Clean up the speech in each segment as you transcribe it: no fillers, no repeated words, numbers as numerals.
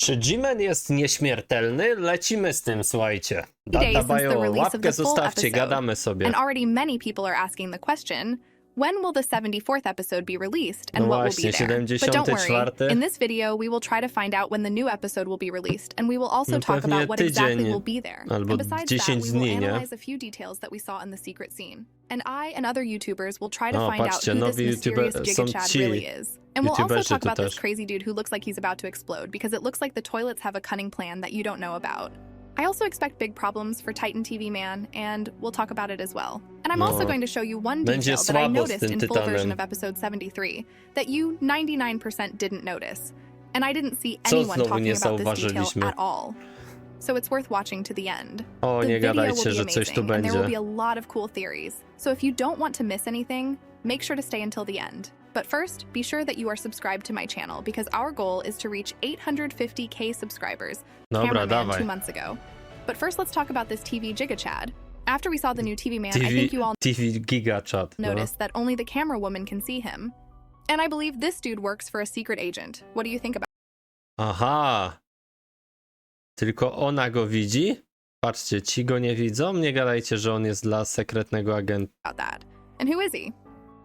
Czy Tvman jest nieśmiertelny? Lecimy z tym, słuchajcie. Days since the Dabajo, release of łapkę the full zostawcie, episode, gadamy sobie. And already many people are asking the question, when will the 74th episode be released and No what will be właśnie, there? But don't worry, 74. in this video we will try to find out when the new episode will be released and we will also No talk pewnie about what exactly tydzień will be there. albo And besides 10 that, we will dni, nie? analyze a few details that we saw in the secret scene. And I and other YouTubers will try to O, find out patrzcie, who this nowi mysterious YouTuber- Giga są Chad ci really is. And we'll also YouTuberzy talk tu about this też. crazy dude who looks like he's about to explode because it looks like the toilets have a cunning plan that you don't know about. I also expect big problems for Tytan Tvman, and we'll talk about it as well. And I'm No, also going to show you one będzie detail that I słabo z noticed tym in full version Tytanem. of episode 73 that you 99% didn't notice. And I didn't see Co anyone znowu talking nie about this detail zauważyliśmy? at all. So it's worth watching to the end. O, The nie video will gadajcie, be że coś tu amazing, and there will be będzie. a lot of cool theories. So if you don't want to miss anything, make sure to stay until the end. But first, be sure that you are subscribed to my channel because our goal is to reach 850k subscribers, Dobra, cameraman dawaj. 2 months ago. But first, let's talk about this TV Giga Chad. After we saw the new Tvman, I think you all TV Giga Chat. No. noticed that only the camera woman can see him. And I believe this dude works for a secret agent. What do you think Aha. Tylko ona go widzi? Patrzcie, ci go nie widzą? Nie gadajcie, że on jest dla sekretnego agenta. about that? And who is he?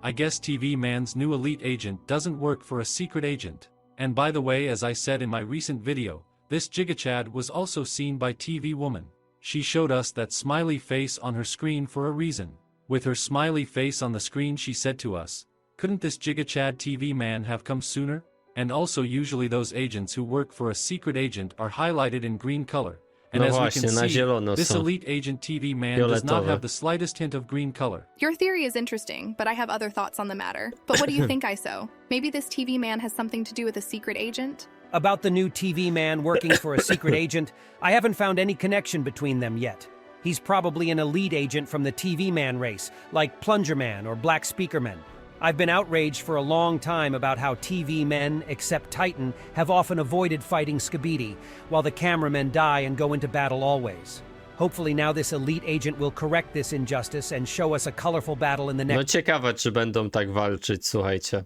I guess Tvman's new elite agent doesn't work for a secret agent. And by the way, as I said in my recent video, this Gigachad was also seen by TV Woman. She showed us that smiley face on her screen for a reason. With her smiley face on the screen, she said to us, couldn't this Gigachad TV man have come sooner? And also usually those agents who work for a secret agent are highlighted in green color. And No as właśnie, we na can see, zielono this są. elite agent TV man does not Fioletowe. have the slightest hint of green color. Your theory is interesting, but I have other thoughts on the matter. But what do you think, ISO? Maybe this TV man has something to do with a secret agent? About the new TV man working for a secret agent, I haven't found any connection between them yet. He's probably an elite agent from the TV man race, like Plunger Man or Black Speaker Men. I've been outraged for a long time about how TV men, except Titan, have often avoided fighting Skibidi, while the cameramen die and go into battle always. Hopefully now this elite agent will correct this injustice and show us a colorful battle in the No next ciekawe, czy będą tak walczyć, słuchajcie.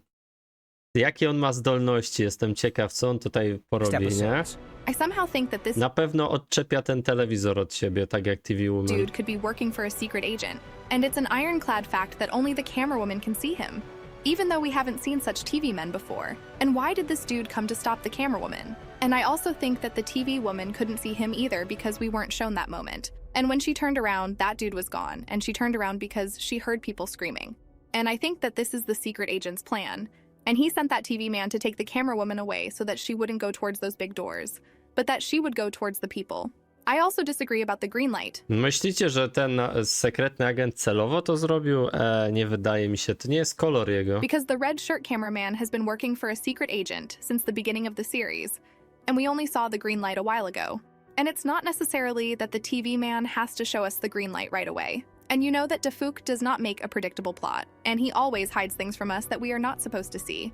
Jakie on ma zdolności? Jestem ciekaw, co on tutaj porobi, nie? episodes. I somehow think that this Na pewno odczepia ten telewizor od siebie, tak jak TV Woman. dude could be working for a secret agent, and it's an ironclad fact that only the camera woman can see him, even though we haven't seen such TV men before. And why did this dude come to stop the camera woman? And I also think that the TV woman couldn't see him either because we weren't shown that moment. And when she turned around, that dude was gone, and she turned around because she heard people screaming. And I think that this is the secret agent's plan. And he sent that TV man to take the camera woman away so that she wouldn't go towards those big doors, but that she would go towards the people. I also disagree about the green light. Myślicie, że ten sekretny agent celowo to zrobił? Nie wydaje mi się. To nie jest kolor jego. Because the red shirt cameraman has been working for a secret agent since the beginning of the series, and we only saw the green light a while ago. And it's not necessarily that the TV man has to show us the green light right away. And you know that Defuk does not make a predictable plot, and he always hides things from us that we are not supposed to see.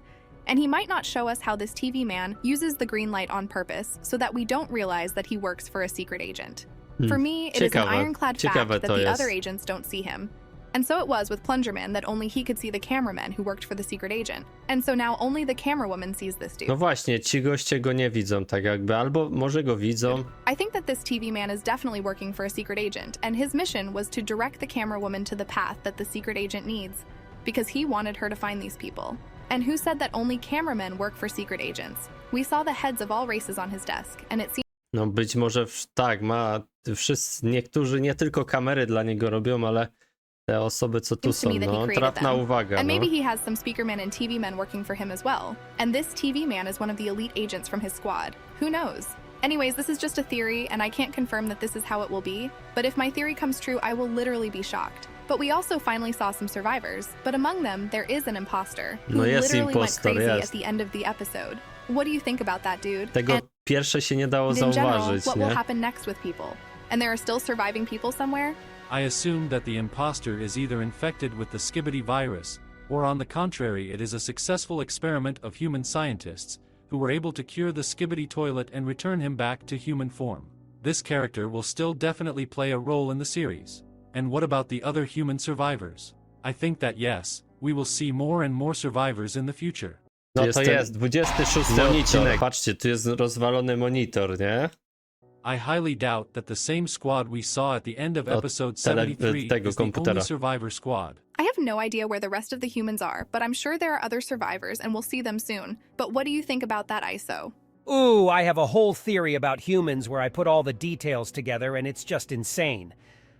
And he might not show us how this TV man uses the green light on purpose so that we don't realize that he works for a secret agent. For me, it is an Ciekawe. ironclad fact Ciekawe that to the jest. other agents don't see him. And so it was with Plungerman that only he could see the cameraman who worked for the secret agent. And so now only the camera woman sees this dude. No właśnie, ci goście go nie widzą tak jakby, albo może go widzą. I think that this TV man is definitely working for a secret agent, and his mission was to direct the camera woman to the path that the secret agent needs, because he wanted her to find these people. And who said that only cameramen work for secret agents? We saw the heads of all races on his desk, and it seems No być może tak, ma wszyscy, niektórzy nie tylko kamery dla niego robią, ale te osoby, co tu to są, me that he no, created trafna them. uwaga, And no. maybe he has some speakermen and TV men working for him as well. And this TV man is one of the elite agents from his squad. Who knows? Anyways, this is just a theory, and I can't confirm that this is how it will be, but if my theory comes true, I will literally be shocked. But we also finally saw some survivors, but among them, there is an imposter who No jest literally went impostor, crazy jest. at the end of the episode. What do you think about that, dude? Tego And pierwsze się nie dało in general, zauważyć, what will nie? happen next with people? And there are still surviving people somewhere? I assume that the imposter is either infected with the Skibidi virus, or on the contrary it is a successful experiment of human scientists, who were able to cure the Skibidi toilet and return him back to human form. This character will still definitely play a role in the series. And what about the other human survivors? I think that yes, we will see more and more survivors in the future. No jest to ten jest 26 monitor. odcinek. Patrzcie, tu jest rozwalony monitor, nie? I highly doubt that the same squad we saw at the end of Od episode 73 tego is the only komputera. survivor squad. I have no idea where the rest of the humans are, but I'm sure there are other survivors and we'll see them soon. But what do you think about that, ISO? Ooh, I have a whole theory about humans where I put all the details together and it's just insane.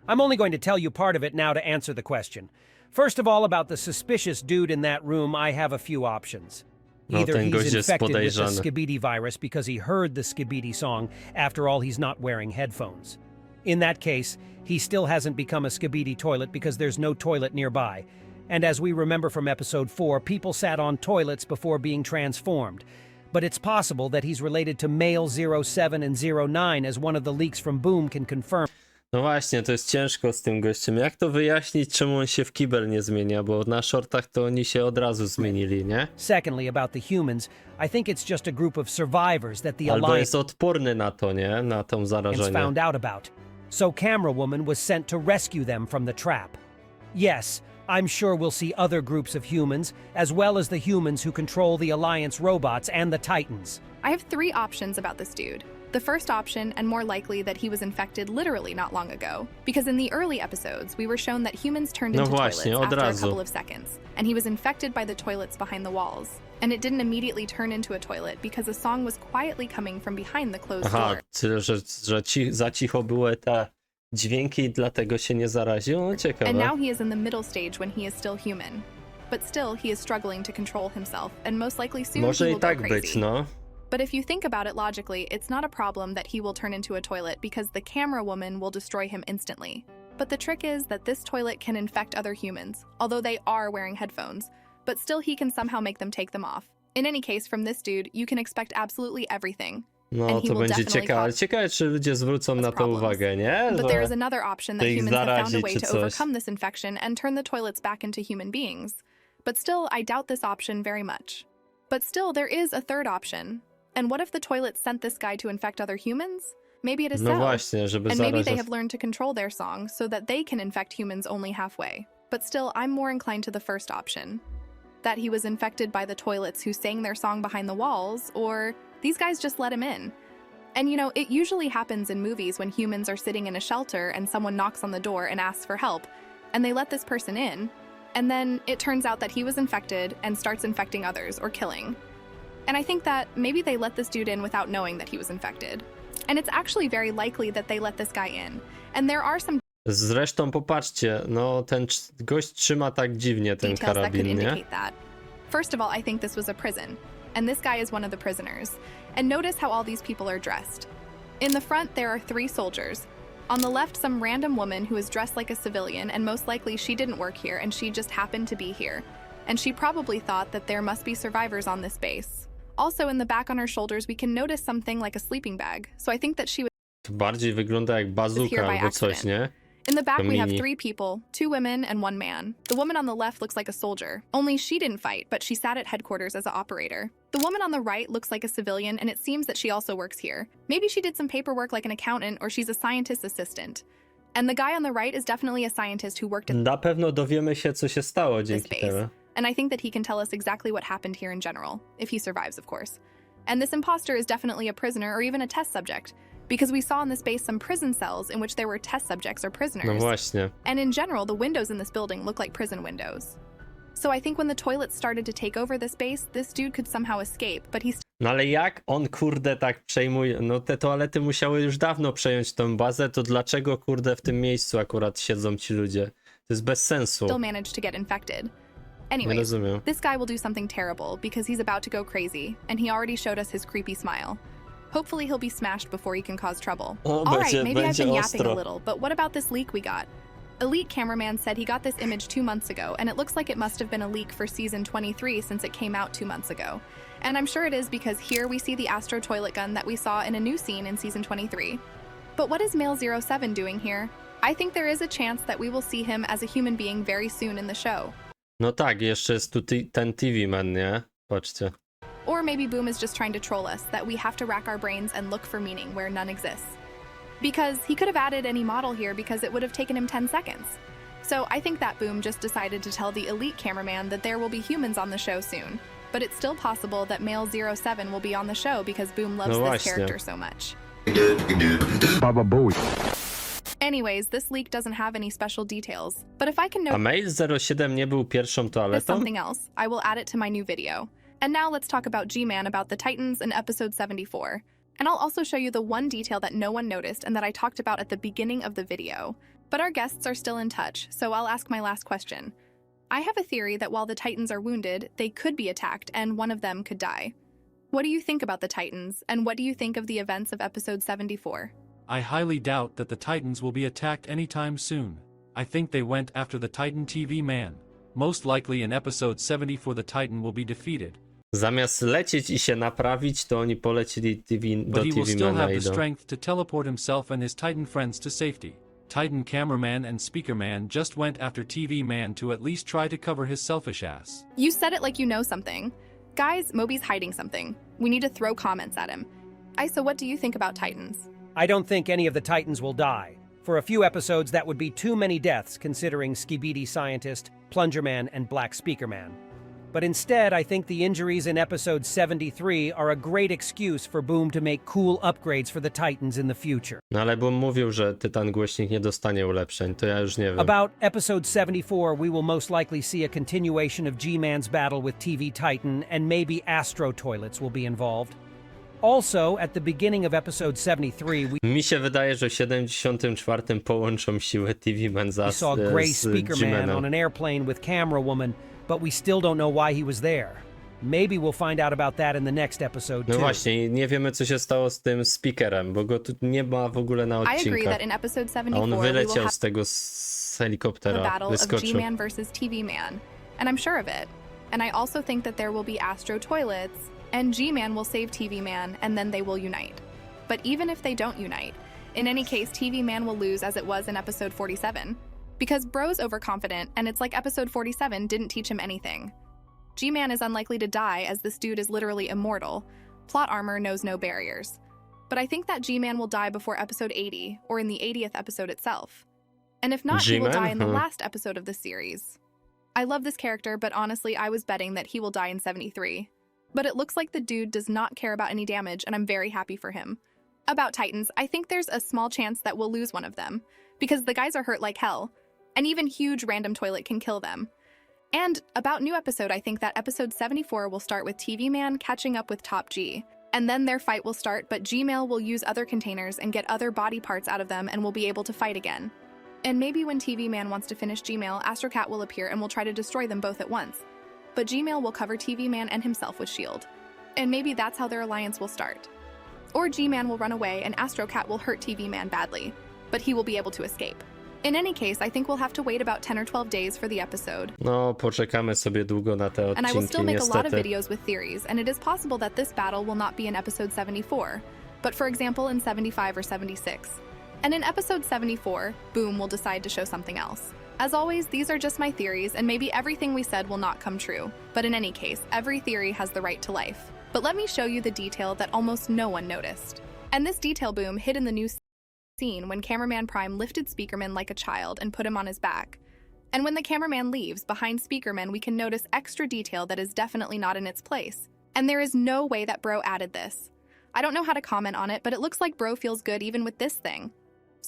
I'm only going to tell you part of it now to answer the question. First of all, about the suspicious dude in that room, I have a few options. No, Either ten gość he's jest infected with the podejrzany. Skibidi virus because he heard the Skibidi song. After all, he's not wearing headphones. In that case, he still hasn't become a Skibidi toilet because there's no toilet nearby. And as we remember from episode 4, people sat on toilets before being transformed. But it's possible that he's related to male 07 and 09, as one of the leaks from Boom can confirm. No właśnie, to jest ciężko z tym gościem. Jak to wyjaśnić, czemu on się w kibel nie zmienia? Bo na shortach to oni się od razu zmienili, nie? Secondly, about the humans, I think it's just a group of survivors that the Albo Alliance jest odporny na to, nie? Na tą zarażenie. found out about. So Camera Woman was sent to rescue them from the trap. Yes, I'm sure we'll see other groups of humans, as well as the humans who control the Alliance robots and the Titans. I have 3 options about this dude. The first option, and more likely that he was infected literally not long ago, because in the early episodes, we were shown that humans turned No into właśnie, toilets od after a razu. couple of seconds, and he was infected by the toilets behind the walls. And it didn't immediately turn into a toilet because a song was quietly coming from behind the closed Aha, door. że za cicho były te dźwięki i dlatego się nie zaraził? No ciekawe. And now he is in the middle stage when he is still human. But still, he is struggling to control himself, and most likely soon Może he i will go tak crazy. być, no. But if you think about it logically, it's not a problem that he will turn into a toilet because the camera woman will destroy him instantly. But the trick is that this toilet can infect other humans, although they are wearing headphones, but still he can somehow make them take them off. In any case, from this dude, you can expect absolutely everything. No And he to will będzie definitely ciekawe. cause Ciekawe, czy ludzie zwrócą na to problems. uwagę, nie? But Że- there is another option that to ich humans have found a zarazi way czy to coś. overcome this infection and turn the toilets back into human beings. But still, I doubt this option very much. But still, there is a third option. And what if the toilets sent this guy to infect other humans? Maybe it is No so. właśnie, żeby And maybe they zarazić. have learned to control their song so that they can infect humans only halfway. But still, I'm more inclined to the first option. That he was infected by the toilets who sang their song behind the walls, or these guys just let him in. And you know, it usually happens in movies when humans are sitting in a shelter and someone knocks on the door and asks for help, and they let this person in, and then it turns out that he was infected and starts infecting others or killing. And I think that maybe they let this dude in without knowing that he was infected. And it's actually very likely that they let this guy in. And there are some Zresztą popatrzcie, no ten gość trzyma tak dziwnie ten details that could karabin, nie? indicate that. First of all, I think this was a prison, and this guy is one of the prisoners. And notice how all these people are dressed. In the front, there are 3 soldiers. On the left, some random woman who is dressed like a civilian, and most likely she didn't work here and she just happened to be here. And she probably thought that there must be survivors on this base. Also, in the back on her shoulders, we can notice something like a sleeping bag. So I think that she was To bardziej wygląda jak here bazuka by albo coś, accident. nie? In the back, we have mini. 3 people, 2 women and 1 man. The woman on the left looks like a soldier, only she didn't fight, but she sat at headquarters as an operator. The woman on the right looks like a civilian, and it seems that she also works here. Maybe she did some paperwork like an accountant, or she's a scientist's assistant. And the guy on the right is definitely a scientist who worked at Na pewno dowiemy się, co się stało this dzięki base. temu. And I think that he can tell us exactly what happened here in general, if he survives, of course. And this imposter is definitely a prisoner or even a test subject, because we saw in this base some prison cells in which there were test subjects or prisoners. No właśnie. And in general, the windows in this building look like prison windows. So I think when the toilets started to take over this base, this dude could somehow escape, but he's No ale jak on kurde tak przejmuje, no te toalety musiały już dawno przejąć tą bazę, to dlaczego kurde w tym miejscu akurat siedzą ci ludzie? To jest bez sensu. still managed to get infected. Nie Anyways, rozumiem. this guy will do something terrible because he's about to go crazy, and he already showed us his creepy smile. Hopefully he'll be smashed before he can cause trouble. O, Alright, będzie- maybe I've będzie been yapping ostro. a little, but what about this leak we got? Elite Cameraman said he got this image 2 months ago, and it looks like it must have been a leak for season 23 since it came out 2 months ago. And I'm sure it is because here we see the Astro toilet gun that we saw in a new scene in season 23. But what is Male 07 doing here? I think there is a chance that we will see him as a human being very soon in the show. No tak, jeszcze jest tu ten Tvman, nie? Patrzcie. Or maybe Boom is just trying to troll us, that we have to rack our brains and look for meaning where none exists. Because he could have added any model here because it would have taken him 10 seconds. So I think that Boom just decided to tell the Elite Cameraman that there will be humans on the show soon. but it's still possible that male 07 will be on the show because Boom loves No this właśnie. character so much. Baba Booey. Anyways, this leak doesn't have any special details, but if I can A notice mail 07 nie był pierwszą toaletą? something else, I will add it to my new video. And now let's talk about G-Man about the Titans in episode 74. And I'll also show you the one detail that no one noticed and that I talked about at the beginning of the video. But our guests are still in touch, so I'll ask my last question. I have a theory that while the Titans are wounded, they could be attacked and one of them could die. What do you think about the Titans, and what do you think of the events of episode 74? I highly doubt that the Titans will be attacked anytime soon. I think they went after the Titan Tvman. Most likely in episode 74 the Titan will be defeated. Zamiast lecieć i się naprawić, to oni polecili do But he will still Tvmana have the idą. strength to teleport himself and his Titan friends to safety. Titan Cameraman and Speakerman just went after Tvman to at least try to cover his selfish ass. You said it like you know something. Guys, Moby's hiding something. We need to throw comments at him. Isa, what do you think about Titans? I don't think any of the Titans will die. For a few episodes, that would be too many deaths considering Skibidi Scientist, Plungerman, and Black Speakerman. But instead, I think the injuries in episode 73 are a great excuse for Boom to make cool upgrades for the Titans in the future. No ale Boom mówił, że Tytan Głośnik nie dostanie ulepszeń, to ja już nie wiem. About episode 74, we will most likely see a continuation of G-Man's battle with TV Titan, and maybe Astro Toilets will be involved. Also, at the beginning of episode 73, we Mi się wydaje, że w 74 połączą siły Tvman saw Grey z Speakerman on G-Manem. an airplane with Camera Woman, but we still don't know why he was there. Maybe we'll find out about that in the next episode No too. właśnie, nie wiemy co się stało z tym speakerem, bo go tu nie ma w ogóle na I agree odcinkach. that in episode A 74 on we will wyleciał have z tego z the helikoptera, battle of wyskoczył. G-Man versus TV-Man, and I'm sure of it. And I also think that there will be Astro Toilets, and G-Man will save TV-Man, and then they will unite. But even if they don't unite, in any case, TV-Man will lose as it was in episode 47. Because Bro's overconfident, and it's like episode 47 didn't teach him anything. G-Man is unlikely to die as this dude is literally immortal. Plot armor knows no barriers. But I think that G-Man will die before episode 80, or in the 80th episode itself. And if not, he will G-Man? die in the last episode of the series. I love this character, but honestly, I was betting that he will die in 73. But it looks like the dude does not care about any damage, and I'm very happy for him. About Titans, I think there's a small chance that we'll lose one of them, because the guys are hurt like hell, and even huge random toilet can kill them. And about new episode, I think that episode 74 will start with TV-Man catching up with Top G, and then their fight will start, but Gmail will use other containers and get other body parts out of them and will be able to fight again. And maybe when TV-Man wants to finish Gmail, Astrocat will appear and will try to destroy them both at once. But Gmail will cover TV-Man and himself with S.H.I.E.L.D. And maybe that's how their alliance will start. Or G-Man will run away and Astrocat will hurt TV-Man badly, but he will be able to escape. In any case, I think we'll have to wait about 10 or 12 days for the episode. No, poczekamy sobie długo na te And I will odcinki, still make a lot of niestety. videos with theories, and it is possible that this battle will not be in episode 74, but for example in 75 or 76. And in episode 74, Boom will decide to show something else. As always, these are just my theories, and maybe everything we said will not come true. But in any case, every theory has the right to life. But let me show you the detail that almost no one noticed. And this detail, Boom, hid in the new scene when Cameraman Prime lifted Speakerman like a child and put him on his back. And when the cameraman leaves, behind Speakerman we can notice extra detail that is definitely not in its place. And there is no way that Bro added this. I don't know how to comment on it, but it looks like Bro feels good even with this thing.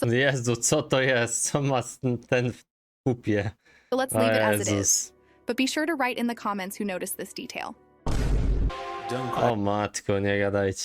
Jezu, co to jest? Co ma ten w kupie? So let's O leave it as it is. Jezus. But be sure to write in the comments who noticed this detail. O matko, nie gadajcie.